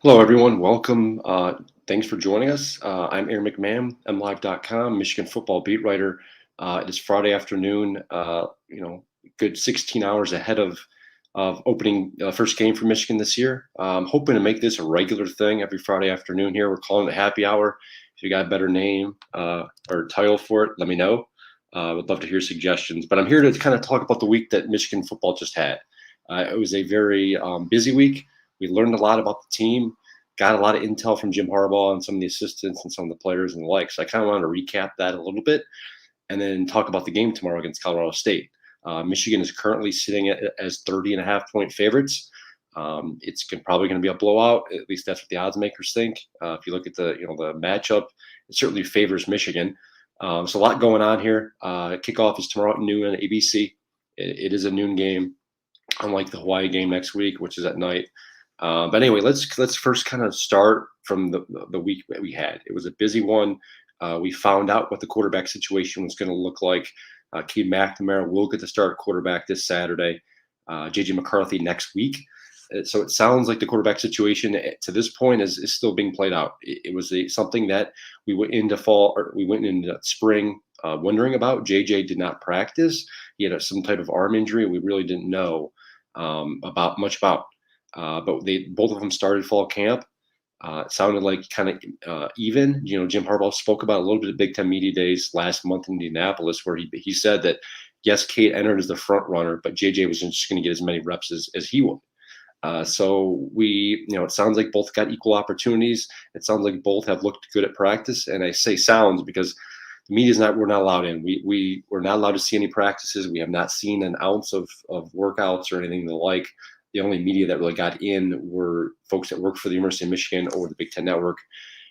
Hello, everyone. Welcome. Thanks for joining us. I'm Aaron McMahon, MLive.com, Michigan football beat writer. It is Friday afternoon. Good 16 hours ahead of opening first game for Michigan this year. Hoping to make this a regular thing every Friday afternoon. Here, we're calling it Happy Hour. If you got a better name or title for it, let me know. Would love to hear suggestions. But I'm here to kind of talk about the week that Michigan football just had. It was a very busy week. We learned a lot about the team, got a lot of intel from Jim Harbaugh and some of the assistants and some of the players and the like. So I kind of wanted to recap that a little bit and then talk about the game tomorrow against Colorado State. Michigan is currently sitting as 30.5-point favorites. Probably going to be a blowout. At least that's what the odds makers think. If you look at the matchup, it certainly favors Michigan. So a lot going on here. Kickoff is tomorrow at noon on ABC. It is a noon game, unlike the Hawaii game next week, which is at night. But anyway, let's first kind of start from the week that we had. It was a busy one. We found out what the quarterback situation was going to look like. Cade McNamara will get to start quarterback this Saturday. J.J. McCarthy next week. So it sounds like the quarterback situation to this point is still being played out. It was something that we went into spring wondering about. J.J. did not practice. He had some type of arm injury. We really didn't know much about. But both of them started fall camp. It sounded like kind of even. Jim Harbaugh spoke about a little bit of Big Ten Media Days last month in Indianapolis, where he said that, yes, Cade entered as the front runner, but JJ was just going to get as many reps as he would. So it sounds like both got equal opportunities. It sounds like both have looked good at practice. And I say sounds because the we're not allowed in. We're not allowed to see any practices. We have not seen an ounce of workouts or anything the like. The only media that really got in were folks that work for the University of Michigan or the Big Ten Network,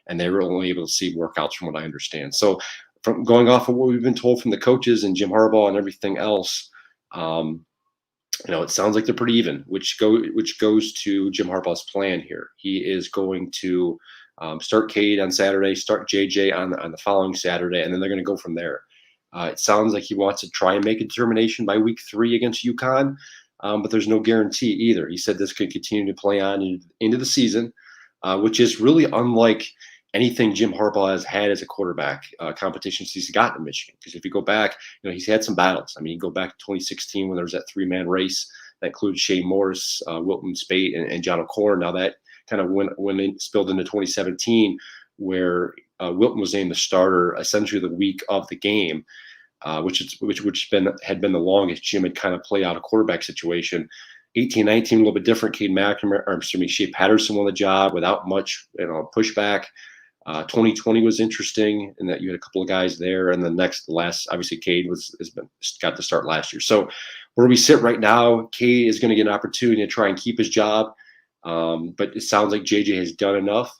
and they were only able to see workouts from what I understand. So from going off of what we've been told from the coaches and Jim Harbaugh and everything else, it sounds like they're pretty even, which goes to Jim Harbaugh's plan here. He is going to start Cade on Saturday, start JJ on the following Saturday, and then they're going to go from there. It sounds like he wants to try and make a determination by week 3 against UConn. But there's no guarantee either. He said this could continue to play on into the season, which is really unlike anything Jim Harbaugh has had as a quarterback competitions he's gotten in Michigan. Because if you go back, he's had some battles. I mean, you go back to 2016 when there was that 3-man race that included Shane Morris, Wilton Spate, and John O'Korn. Now that kind of spilled into 2017, where Wilton was named the starter essentially the week of the game. Which had been the longest Jim had kind of played out a quarterback situation. 18-19, a little bit different. Shea Patterson won the job without much pushback. 2020 was interesting in that you had a couple of guys there, and obviously Cade got to start last year. So where we sit right now, Cade is going to get an opportunity to try and keep his job, but it sounds like JJ has done enough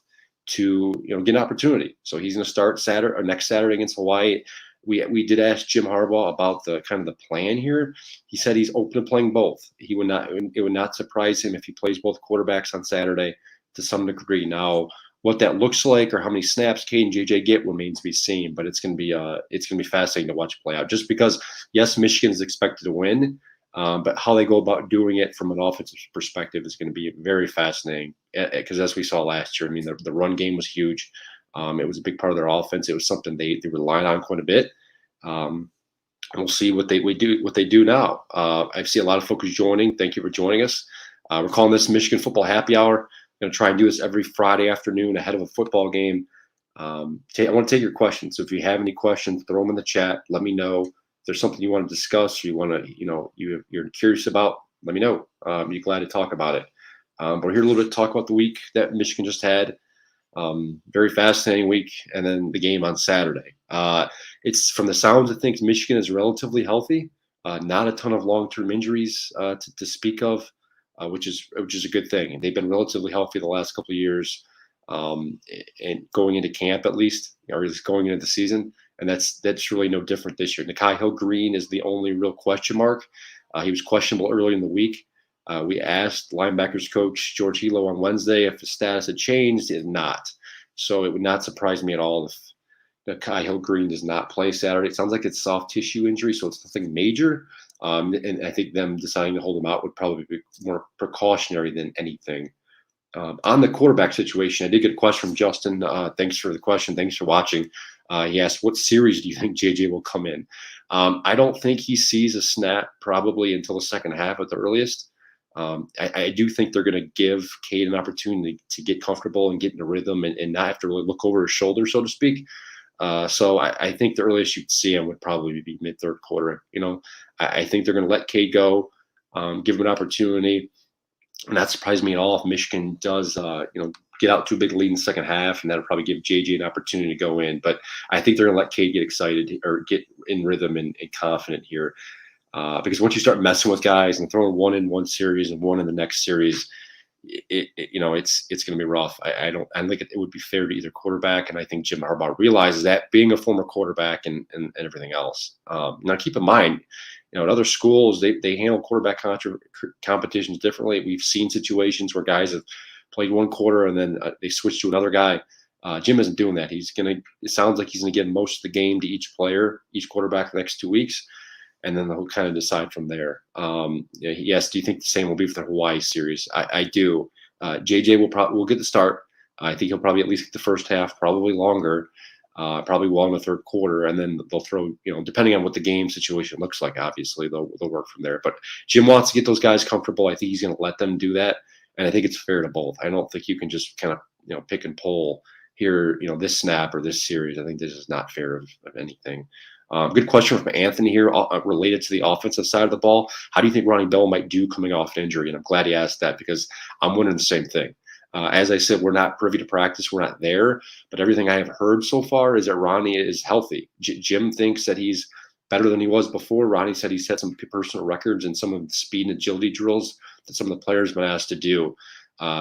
to get an opportunity. So he's going to start next Saturday against Hawaii. We did ask Jim Harbaugh about the kind of the plan here. He said he's open to playing both. It would not surprise him if he plays both quarterbacks on Saturday to some degree. Now, what that looks like or how many snaps Cade and JJ get remains to be seen. But it's going to be fascinating to watch play out. Just because, yes, Michigan is expected to win, but how they go about doing it from an offensive perspective is going to be very fascinating. Because as we saw last year, I mean, the run game was huge. It was a big part of their offense. It was something they relied on quite a bit. We'll see what they do now. I see a lot of folks joining. Thank you for joining us. We're calling this Michigan Football Happy Hour. I'm going to try and do this every Friday afternoon ahead of a football game. I want to take your questions. So if you have any questions, throw them in the chat. Let me know. If there's something you want to discuss or you want to, you're curious about, let me know. Be glad to talk about it. But we're here a little bit to talk about the week that Michigan just had. Very fascinating week, and then the game on Saturday. It's from the sounds of things, Michigan is relatively healthy, not a ton of long-term injuries to speak of, which is a good thing. They've been relatively healthy the last couple of years, and going into camp at least, or at least going into the season, and that's really no different this year. Nikhai Hill-Green is the only real question mark. He was questionable early in the week. We asked linebackers coach George Hilo on Wednesday if his status had changed. It did not. So it would not surprise me at all if Nikhai Hill-Green does not play Saturday. It sounds like it's soft tissue injury, so it's nothing major. And I think them deciding to hold him out would probably be more precautionary than anything. On the quarterback situation, I did get a question from Justin. Thanks for the question. Thanks for watching. He asked, "What series do you think JJ will come in?" I don't think he sees a snap probably until the second half at the earliest. I do think they're going to give Cade an opportunity to get comfortable and get in a rhythm and not have to really look over his shoulder, so to speak. So I think the earliest you'd see him would probably be mid third quarter. I think they're going to let Cade go, give him an opportunity. And that surprised me at all if Michigan does, get out to a big lead in the second half, and that'll probably give JJ an opportunity to go in. But I think they're going to let Cade get excited or get in rhythm and confident here. Because once you start messing with guys and throwing one in one series and one in the next series, it's going to be rough. I don't think it would be fair to either quarterback, and I think Jim Harbaugh realizes that, being a former quarterback and everything else. Now, keep in mind, at other schools they handle quarterback competitions differently. We've seen situations where guys have played one quarter and then they switch to another guy. Jim isn't doing that. It sounds like he's gonna give most of the game to each player, each quarterback, the next 2 weeks, and then they'll kind of decide from there. Yes, do you think the same will be for the Hawaii series? I do. JJ will get the start. I think he'll probably at least get the first half, probably longer, probably well in the third quarter, and then they'll throw, depending on what the game situation looks like, obviously they'll work from there. But Jim wants to get those guys comfortable. I think he's going to let them do that, and I think it's fair to both. I don't think you can just kind of pick and pull here, this snap or this series. I think this is not fair of anything. Good question from Anthony here, related to the offensive side of the ball. How do you think Ronnie Bell might do coming off an injury? And I'm glad he asked that, because I'm wondering the same thing. As I said, we're not privy to practice. We're not there. But everything I have heard so far is that Ronnie is healthy. Jim thinks that he's better than he was before. Ronnie said he set some personal records in some of the speed and agility drills that some of the players have been asked to do.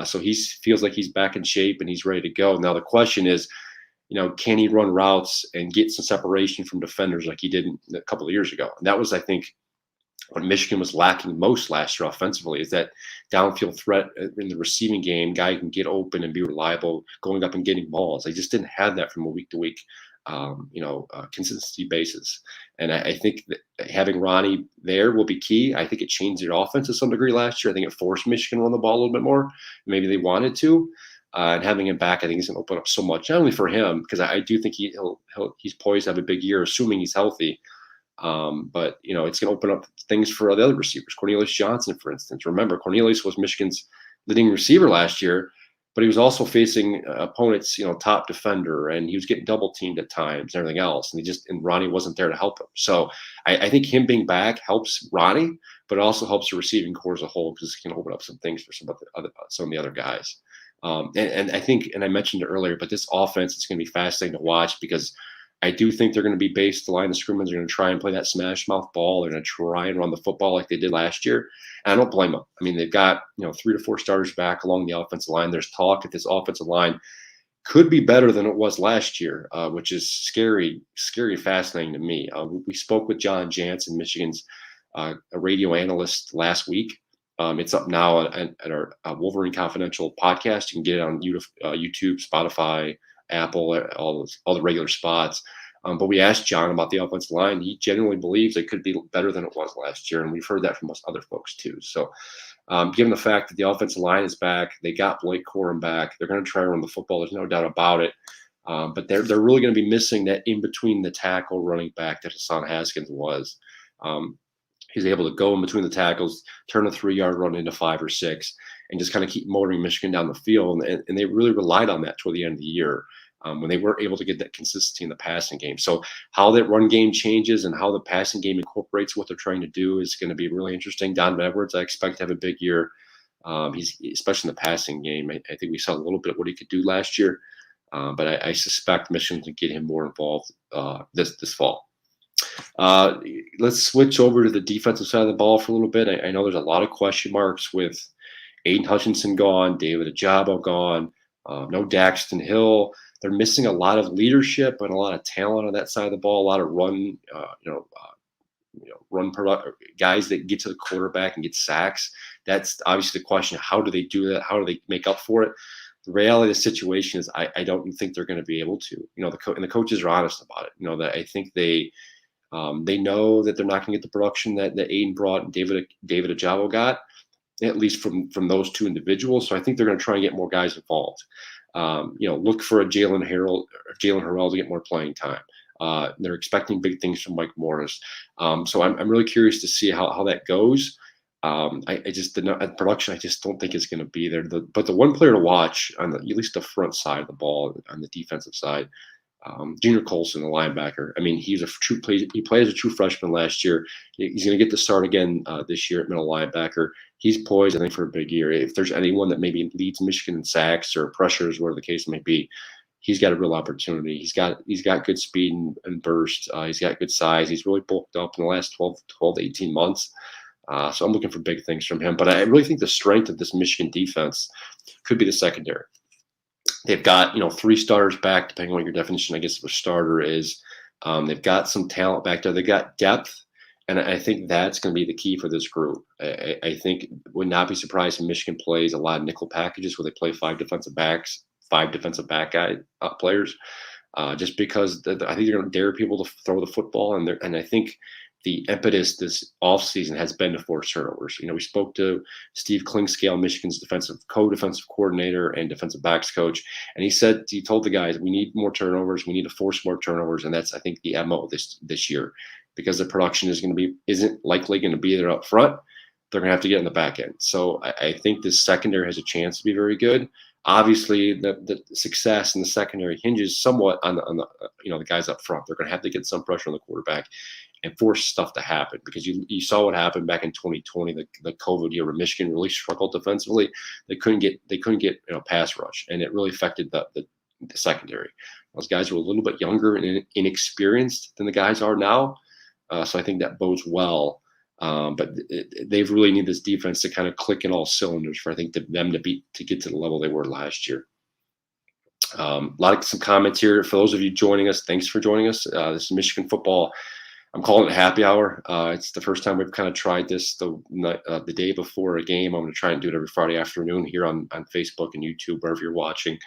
So he feels like he's back in shape and he's ready to go. Now, the question is, can he run routes and get some separation from defenders like he did a couple of years ago? And that was, I think, what Michigan was lacking most last year offensively, is that downfield threat in the receiving game, guy who can get open and be reliable going up and getting balls. They just didn't have that from a week to week, consistency basis. And I think that having Ronnie there will be key. I think it changed their offense to some degree last year. I think it forced Michigan to run the ball a little bit more. Maybe they wanted to. And having him back, I think, is going to open up so much, not only for him, because I do think he's poised to have a big year, assuming he's healthy. But it's going to open up things for the other receivers. Cornelius Johnson, for instance. Remember, Cornelius was Michigan's leading receiver last year, but he was also facing opponents, top defender, and he was getting double teamed at times and everything else. And Ronnie wasn't there to help him. So I think him being back helps Ronnie, but it also helps the receiving core as a whole, because it's going to open up some things for some of the other guys. And I think, and I mentioned it earlier, but this offense is going to be fascinating to watch, because I do think they're going to be based the line of scrimmage. They're going to try and play that smash mouth ball. They're going to try and run the football like they did last year. And I don't blame them. I mean, they've got 3 to 4 starters back along the offensive line. There's talk that this offensive line could be better than it was last year, which is scary, fascinating to me. We spoke with John Jansen, Michigan's a radio analyst, last week. It's up now at our Wolverine Confidential podcast. You can get it on YouTube, Spotify, Apple, all the regular spots. But we asked John about the offensive line. He genuinely believes it could be better than it was last year, and we've heard that from most other folks too. So, given the fact that the offensive line is back, they got Blake Corum back. They're going to try to run the football. There's no doubt about it. But they're really going to be missing that in between the tackle running back that Hassan Haskins was. He's able to go in between the tackles, turn a 3-yard run into 5 or 6, and just kind of keep motoring Michigan down the field. And they really relied on that toward the end of the year, when they weren't able to get that consistency in the passing game. So how that run game changes and how the passing game incorporates what they're trying to do is going to be really interesting. Donovan Edwards, I expect to have a big year. He's especially in the passing game. I think we saw a little bit of what he could do last year, but I suspect Michigan can get him more involved this fall. Let's switch over to the defensive side of the ball for a little bit. I know there's a lot of question marks with Aiden Hutchinson gone, David Ajabo gone, no Daxton Hill. They're missing a lot of leadership and a lot of talent on that side of the ball. A lot of run product guys that get to the quarterback and get sacks. That's obviously the question. How do they do that? How do they make up for it? The reality of the situation is I don't think they're going to be able to. And the coaches are honest about it. That I think they know that they're not going to get the production that Aiden brought and David Ajabo got. at least from those two individuals. So I think they're going to try and get more guys involved. Look for a Jalen Harrell to get more playing time. They're expecting big things from Mike Morris. So I'm really curious to see how that goes. I just the production I just don't think is going to be there. But the one player to watch on at least the front side of the ball on the defensive side, Junior Colson, the linebacker. I mean, he played as a true freshman last year. He's going to get the start again this year at middle linebacker. He's poised, I think, for a big year. If there's anyone that maybe leads Michigan in sacks or pressures, whatever the case may be, he's got a real opportunity. He's got good speed and burst. He's got good size. He's really bulked up in the last 12 to 18 months. So I'm looking for big things from him. But I really think the strength of this Michigan defense could be the secondary. They've got, 3 starters back, depending on what your definition, I guess, of a starter is. They've got some talent back there. They've got depth, and I think that's going to be the key for this group. I think would not be surprised if Michigan plays a lot of nickel packages where they play 5 defensive back players, just because I think they're going to dare people to throw the football, and I think the impetus this offseason has been to force turnovers. We spoke to Steve Klingscale, Michigan's co-defensive coordinator and defensive backs coach, and he told the guys, we need more turnovers, we need to force more turnovers, and that's, I think, the MO this year, because the production isn't likely going to be there up front. They're going to have to get in the back end. So I think this secondary has a chance to be very good. Obviously, the success in the secondary hinges somewhat on the guys up front. They're going to have to get some pressure on the quarterback and force stuff to happen, because you saw what happened back in 2020, the COVID year, where Michigan really struggled defensively. They couldn't get pass rush, and it really affected the secondary. Those guys were a little bit younger and inexperienced than the guys are now, so I think that bodes well. But they really need this defense to kind of click in all cylinders for, I think, them to get to the level they were last year. Some comments here for those of you joining us. Thanks for joining us. This is Michigan football. I'm calling it happy hour. It's the first time we've kind of tried this the day before a game. I'm going to try and do it every Friday afternoon here on Facebook and YouTube, wherever you're watching.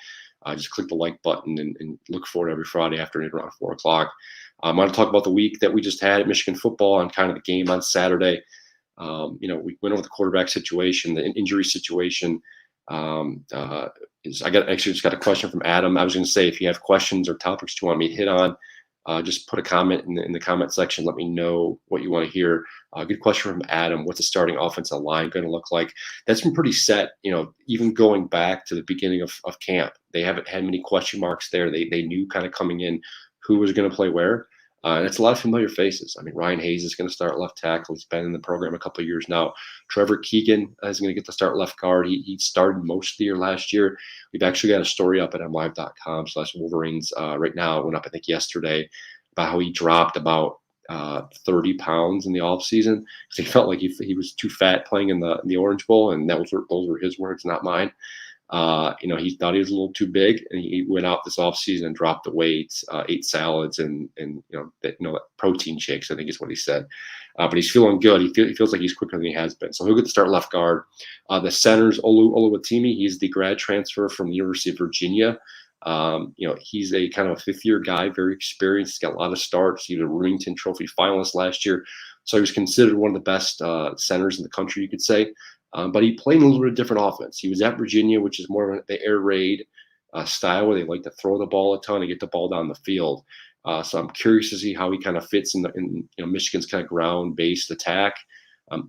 Just click the like button and look for it every Friday afternoon around 4 o'clock. I'm going to talk about the week that we just had at Michigan football and kind of the game on Saturday. We went over the quarterback situation, the injury situation. I just got a question from Adam. I was going to say, if you have questions or topics you want me to hit on, just put a comment in the comment section. Let me know what you want to hear. Good question from Adam. What's the starting offensive line going to look like? That's been pretty set, even going back to the beginning of camp. They haven't had many question marks there. They knew kind of coming in who was going to play where. And it's a lot of familiar faces. I mean, Ryan Hayes is going to start left tackle. He's been in the program a couple of years now. Trevor Keegan is going to get to start left guard. He started most of the year last year. We've actually got a story up at mlive.com/Wolverines right now. It went up, I think, yesterday, about how he dropped about 30 pounds in the offseason because he felt like he was too fat playing in the Orange Bowl, and those were his words, not mine. He thought he was a little too big, and he went out this offseason and dropped the weight, ate salads and protein shakes, I think is what he said. But he's feeling good. He feels like he's quicker than he has been. So he'll get to start left guard. The center's Oluwatimi. He's the grad transfer from the University of Virginia. He's a kind of a 5th-year guy, very experienced. He's got a lot of starts. He was a Remington Trophy finalist last year. So he was considered one of the best centers in the country, you could say. But he played in a little bit of different offense. He was at Virginia, which is more of the air raid style, where they like to throw the ball a ton and get the ball down the field. So I'm curious to see how he kind of fits in Michigan's kind of ground-based attack. I'm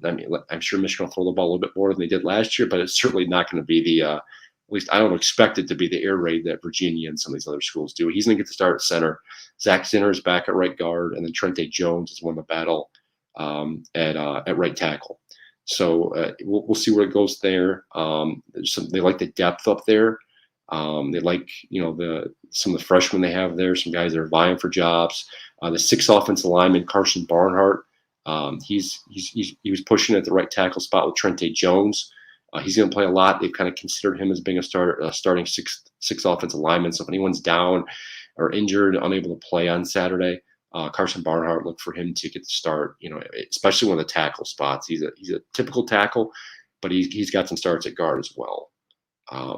sure Michigan will throw the ball a little bit more than they did last year, but it's certainly not going to be at least I don't expect it to be the air raid that Virginia and some of these other schools do. He's going to get to start at center. Zach Zinner is back at right guard, and then Trente Jones is won the battle at right tackle. So we'll see where it goes there. They like the depth up there. They like some of the freshmen they have there. Some guys that are vying for jobs. The 6th offensive lineman Carson Barnhart. He was pushing at the right tackle spot with Trente Jones. He's going to play a lot. They've kind of considered him as being a starting six offensive lineman. So if anyone's down or injured, unable to play on Saturday, Carson Barnhart, look for him to get the start, especially one of the tackle spots. He's a typical tackle, but he's got some starts at guard as well. I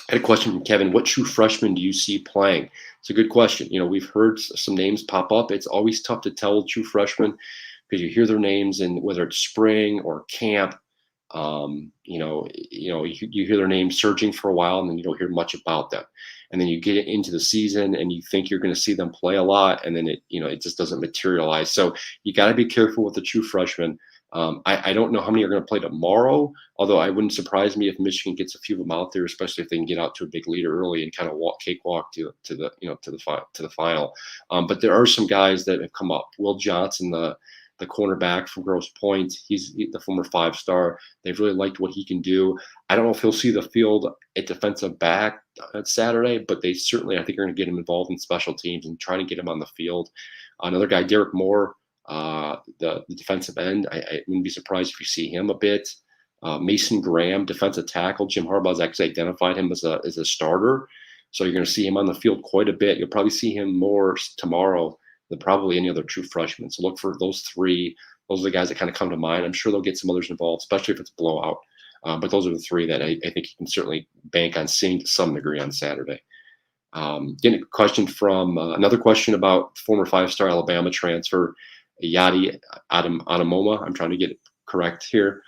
had a question from Kevin. What true freshman do you see playing? It's a good question. We've heard some names pop up. It's always tough to tell true freshmen because you hear their names, and whether it's spring or camp, You hear their name surging for a while, and then you don't hear much about them. And then you get into the season, and you think you're going to see them play a lot, and then it just doesn't materialize. So you got to be careful with the true freshmen. I don't know how many are going to play tomorrow, although I wouldn't surprise me if Michigan gets a few of them out there, especially if they can get out to a big lead early and kind of cakewalk to the final. But there are some guys that have come up. Will Johnson, the cornerback from Grosse Pointe, he's the former 5-star. They've really liked what he can do. I don't know if he'll see the field at defensive back on Saturday, but they certainly, I think, are going to get him involved in special teams and trying to get him on the field. Another guy, Derek Moore, the defensive end, I wouldn't be surprised if you see him a bit. Mason Graham, defensive tackle. Jim Harbaugh's actually identified him as a starter, so you're going to see him on the field quite a bit. You'll probably see him more tomorrow than probably any other true freshman. So look for those three. Those are the guys that kind of come to mind. I'm sure they'll get some others involved, especially if it's a blowout. But those are the three that I think you can certainly bank on seeing to some degree on Saturday. Getting a question from another question about former 5-star Alabama transfer Yadi Adamoma. I'm trying to get it correct here.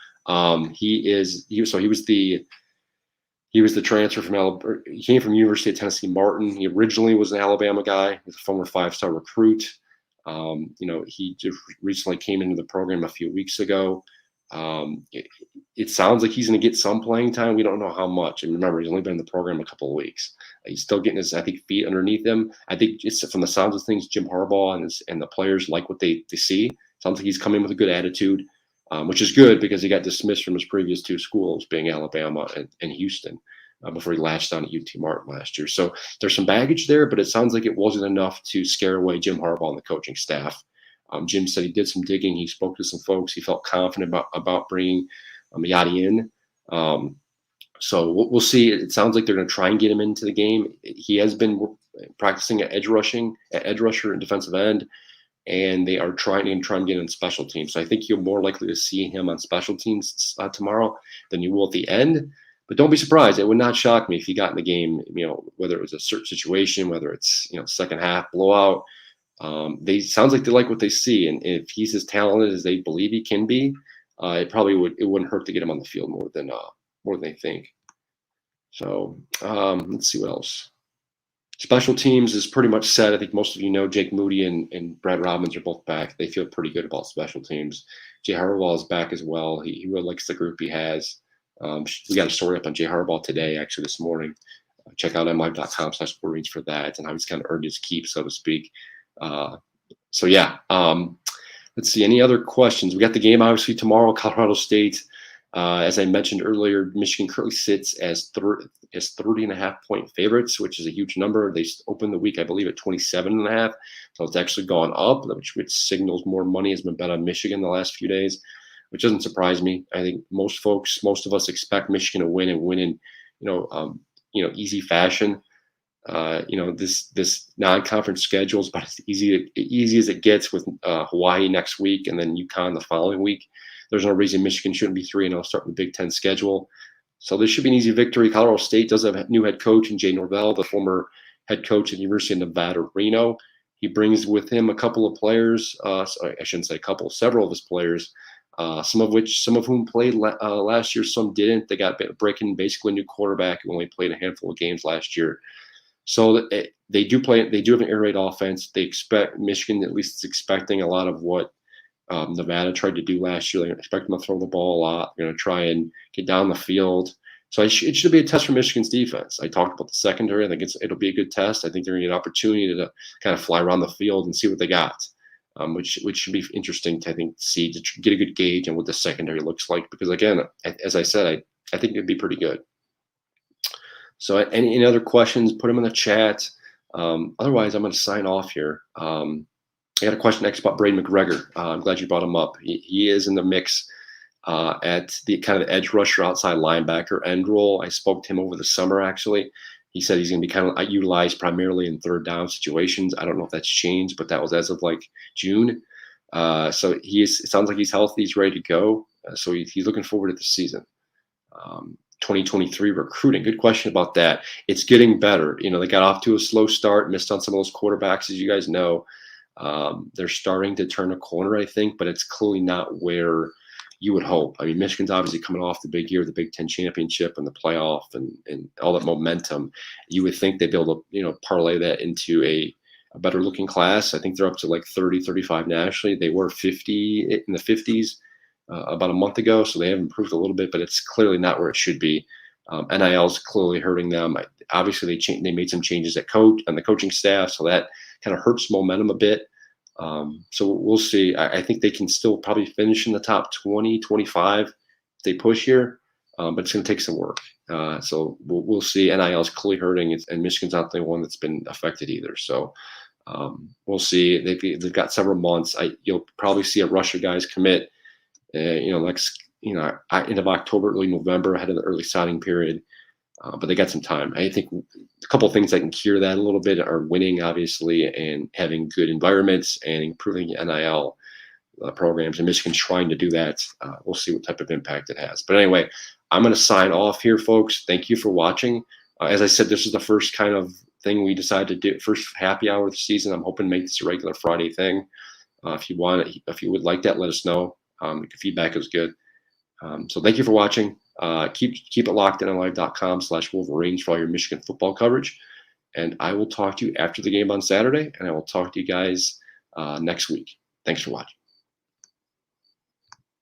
He was the transfer from Alabama. He came from University of Tennessee Martin. He originally was an Alabama guy. He's a former 5-star recruit. He just recently came into the program a few weeks ago. It sounds like he's going to get some playing time. We don't know how much. And remember, he's only been in the program a couple of weeks. He's still getting his, I think, feet underneath him. I think it's from the sounds of things, Jim Harbaugh and the players like what they see. Sounds like he's coming with a good attitude. Which is good because he got dismissed from his previous two schools, being Alabama and Houston, before he latched on at UT Martin last year. So there's some baggage there, but it sounds like it wasn't enough to scare away Jim Harbaugh and the coaching staff. Jim said he did some digging. He spoke to some folks. He felt confident about bringing Yadi in. So we'll see. It sounds like they're going to try and get him into the game. He has been practicing at edge rusher and defensive end, and they are trying to get in special teams. So I think you're more likely to see him on special teams tomorrow than you will at the end. But don't be surprised. It would not shock me if he got in the game, whether it was a certain situation, whether it's, second half blowout. Sounds like they like what they see. And if he's as talented as they believe he can be, it wouldn't hurt to get him on the field more than they think. So let's see what else. Special teams is pretty much set. I think most of you know Jake Moody and Brad Robbins are both back. They feel pretty good about special teams. Jay Harbaugh is back as well. He really likes the group he has. We got a story up on Jay Harbaugh today, actually this morning. Check out mlive.com/sportreads for that and how he's kind of earned his keep, so to speak. Let's see. Any other questions? We got the game obviously tomorrow, Colorado State. As I mentioned earlier, Michigan currently sits as 30.5-point favorites, which is a huge number. They opened the week, I believe, at 27.5. So it's actually gone up, which signals more money has been bet on Michigan the last few days, which doesn't surprise me. I think most of us expect Michigan to win and win in, easy fashion. This non-conference schedule is about as easy as it gets with Hawaii next week and then UConn the following week. There's no reason Michigan shouldn't be 3-0 starting the Big Ten schedule. So this should be an easy victory. Colorado State does have a new head coach in Jay Norvell, the former head coach at the University of Nevada, Reno. He brings with him a couple of players. Sorry, I shouldn't say a couple, several of his players, some of whom played last year, some didn't. They got breaking basically a new quarterback who only played a handful of games last year. So they do have an air raid offense. They expect Michigan, at least, is expecting a lot of what Nevada tried to do last year. They expect them to throw the ball a lot. They're going to try and get down the field. So it should be a test for Michigan's defense. I talked about the secondary. I think it'll be a good test. I think they're going to get an opportunity to kind of fly around the field and see what they got, which should be interesting to see, to get a good gauge on what the secondary looks like. Because again, as I said, I think it'd be pretty good. So any other questions, put them in the chat. Otherwise, I'm going to sign off here. I got a question next about Braden McGregor. I'm glad you brought him up. He is in the mix at the kind of edge rusher, outside linebacker end role. I spoke to him over the summer, actually. He said he's going to be kind of utilized primarily in third down situations. I don't know if that's changed, but that was as of like June. So it sounds like he's healthy. He's ready to go. So he's looking forward to the season. 2023 recruiting. Good question about that. It's getting better. They got off to a slow start, missed on some of those quarterbacks, as you guys know. They're starting to turn a corner, I think, but it's clearly not where you would hope. I mean, Michigan's obviously coming off the big year, the Big Ten championship and the playoff and all that momentum. You would think they'd be able to, parlay that into a better looking class. I think they're up to like 30, 35 nationally. They were 50 in the 50s about a month ago, so they have improved a little bit, but it's clearly not where it should be. NIL is clearly hurting them. Obviously, they made some changes on the coaching staff, so that kind of hurts momentum a bit. So we'll see. I think they can still probably finish in the top 20, 25 if they push here, but it's going to take some work. So we'll see. NIL is clearly hurting, and Michigan's not the one that's been affected either. So we'll see. They've got several months. You'll probably see a rush of guys commit. Next, end of October, early November, ahead of the early signing period. But they got some time. I think a couple of things that can cure that a little bit are winning, obviously, and having good environments and improving NIL programs. And Michigan's trying to do that. We'll see what type of impact it has. But anyway, I'm going to sign off here, folks. Thank you for watching. As I said, this is the first kind of thing we decided to do, first happy hour of the season. I'm hoping to make this a regular Friday thing. If you would like that, let us know. The feedback is good. So thank you for watching. Keep it locked in on live.com/Wolverines for all your Michigan football coverage. And I will talk to you after the game on Saturday, and I will talk to you guys next week. Thanks for watching.